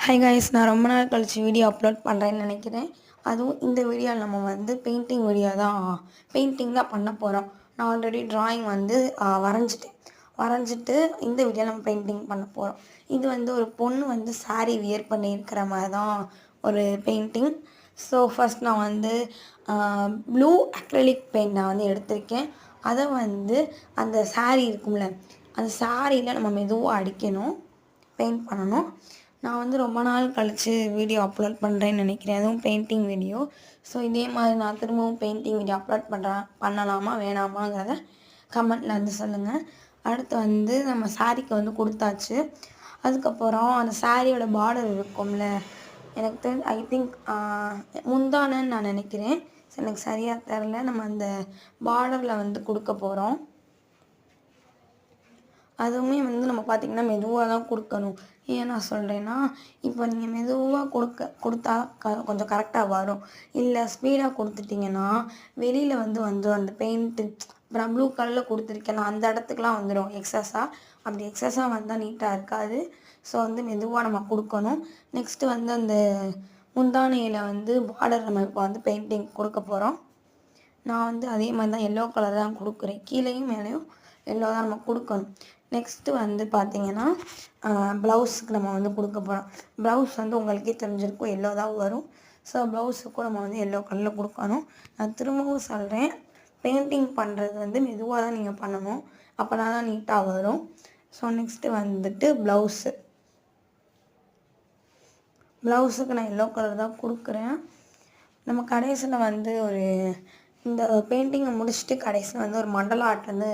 Hi guys, நான் ரொம்ப நாள் கழிச்சு வீடியோ அப்லோட் பண்ணுறேன்னு நினைக்கிறேன். அதுவும் இந்த வீடியோவில் நம்ம வந்து பெயிண்டிங் தான் பண்ண போகிறோம். நான் ஆல்ரெடி ட்ராயிங் வந்து வரைஞ்சிட்டு இந்த வீடியோவில் நம்ம பெயிண்டிங் பண்ண போகிறோம். இது வந்து ஒரு பொண்ணு வந்து சாரீ வியர் பண்ணியிருக்கிற மாதிரி தான் ஒரு பெயிண்டிங். ஸோ ஃபஸ்ட் நான் வந்து ப்ளூ அக்ரிலிக் பெயிண்ட் நான் வந்து எடுத்திருக்கேன். அதை வந்து அந்த சாரீ இருக்கும்ல, அந்த சாரியில் நம்ம மெதுவாக அடிக்கணும், பெயிண்ட் பண்ணணும். நான் வந்து ரொம்ப நாள் கழித்து வீடியோ அப்லோட் பண்ணுறேன்னு நினைக்கிறேன், அதுவும் பெயிண்டிங் வீடியோ. ஸோ இதே மாதிரி நான் திரும்பவும் பெயிண்டிங் வீடியோ அப்லோட் பண்ணலாமா வேணாமாங்கிறத கமெண்ட்டில் வந்து சொல்லுங்கள். அடுத்து வந்து நம்ம சாரீக்கு வந்து கொடுத்தாச்சு. அதுக்கப்புறம் அந்த சாரியோட பார்டர் இருக்கும்ல, எனக்கு தெரிஞ்சு ஐ திங்க் முந்தானன்னு நான் நினைக்கிறேன், எனக்கு சரியாக தெரில. நம்ம அந்த பார்டரில் வந்து கொடுக்க போகிறோம். அதுவுமே வந்து நம்ம பார்த்திங்கன்னா மெதுவாக தான் கொடுக்கணும். ஏன் நான் சொல்கிறேன்னா, இப்போ நீங்கள் மெதுவாக கொடுத்தா கொஞ்சம் கரெக்டாக வரும். இல்லை ஸ்பீடாக கொடுத்துட்டிங்கன்னா வெளியில் வந்து வந்துடும் அந்த பெயிண்ட்டு. இப்போ நான் ப்ளூ கலரில் கொடுத்துருக்கேன், அந்த இடத்துக்குலாம் வந்துடும் எக்ஸஸாக. அப்படி எக்ஸஸாக வந்தால் நீட்டாக இருக்காது. ஸோ வந்து மெதுவாக நம்ம கொடுக்கணும். நெக்ஸ்ட்டு வந்து அந்த முந்தானையில் வந்து பார்டர் நம்ம இப்போ வந்து பெயிண்டிங் கொடுக்க போகிறோம். நான் வந்து அதே மாதிரி தான் எல்லோ கலர் தான் கொடுக்குறேன். கீழேயும் மேலேயும் எல்லோ தான் நம்ம கொடுக்கணும். நெக்ஸ்ட்டு வந்து பார்த்திங்கன்னா ப்ளவுஸுக்கு நம்ம வந்து கொடுக்க போகிறோம். ப்ளவுஸ் வந்து உங்களுக்கே தெரிஞ்சிருக்கும், எல்லோ தான் வரும். ஸோ ப்ளவுஸுக்கும் நம்ம வந்து எல்லோ கலரில் கொடுக்கணும். நான் திரும்பவும் சொல்கிறேன், பெயிண்டிங் பண்ணுறது வந்து மெதுவாக தான் நீங்கள் பண்ணணும், அப்போனா தான் நீட்டாக வரும். ஸோ நெக்ஸ்ட்டு வந்துட்டு ப்ளவுஸுக்கு நான் எல்லோ கலர் தான் கொடுக்குறேன். நம்ம கடைசியில் வந்து இந்த பெயிண்டிங்கை முடிச்சுட்டு கடைசியில் வந்து ஒரு மண்டல ஆர்ட் வந்து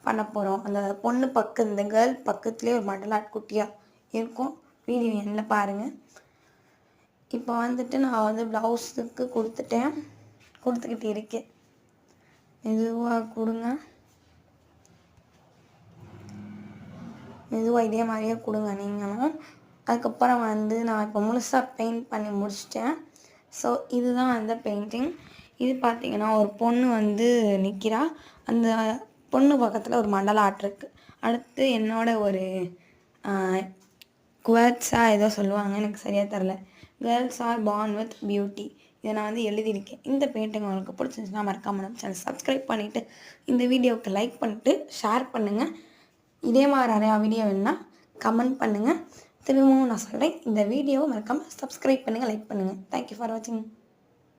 பண்ண போகிறோம். அந்த பொண்ணு இந்த கேர்ள் பக்கத்துலேயே ஒரு மண்டல ஆர்ட் குட்டியாக இருக்கும். வீடியோ எண்ணில் பாருங்கள். இப்போ வந்துட்டு நான் வந்து ப்ளவுஸுக்கு கொடுத்துக்கிட்டு இருக்கேன். மெதுவாக கொடுங்க, மெதுவாக இதே மாதிரியே கொடுங்க நீங்களும். அதுக்கப்புறம் வந்து நான் இப்போ முழுசாக பெயிண்ட் பண்ணி முடிச்சிட்டேன். ஸோ இதுதான் அந்த பெயிண்டிங். இது பார்த்திங்கன்னா ஒரு பொண்ணு வந்து நிற்கிறா, அந்த பொண்ணு பக்கத்தில் ஒரு மண்டல ஆர்ட் இருக்குது. அடுத்து என்னோட ஒரு குவேர்ட்ஸாக ஏதோ சொல்லுவாங்க, எனக்கு சரியாக தெரில. Girls are born with beauty, இதை நான் வந்து எழுதியிருக்கேன். இந்த பெயிண்டிங் உங்களுக்கு பிடிச்சிருந்துச்சுன்னா மறக்காம நம்ம சேனல் சப்ஸ்கிரைப் பண்ணிவிட்டு இந்த வீடியோவுக்கு லைக் பண்ணிட்டு ஷேர் பண்ணுங்கள். இதே மாதிரி நிறையா வீடியோ வேணுன்னா கமெண்ட் பண்ணுங்கள். திரும்பவும் நான் சொல்கிறேன், இந்த வீடியோவை மறக்காமல் சப்ஸ்கிரைப் பண்ணுங்கள், லைக் பண்ணுங்கள். தேங்க்யூ ஃபார் வாட்சிங்.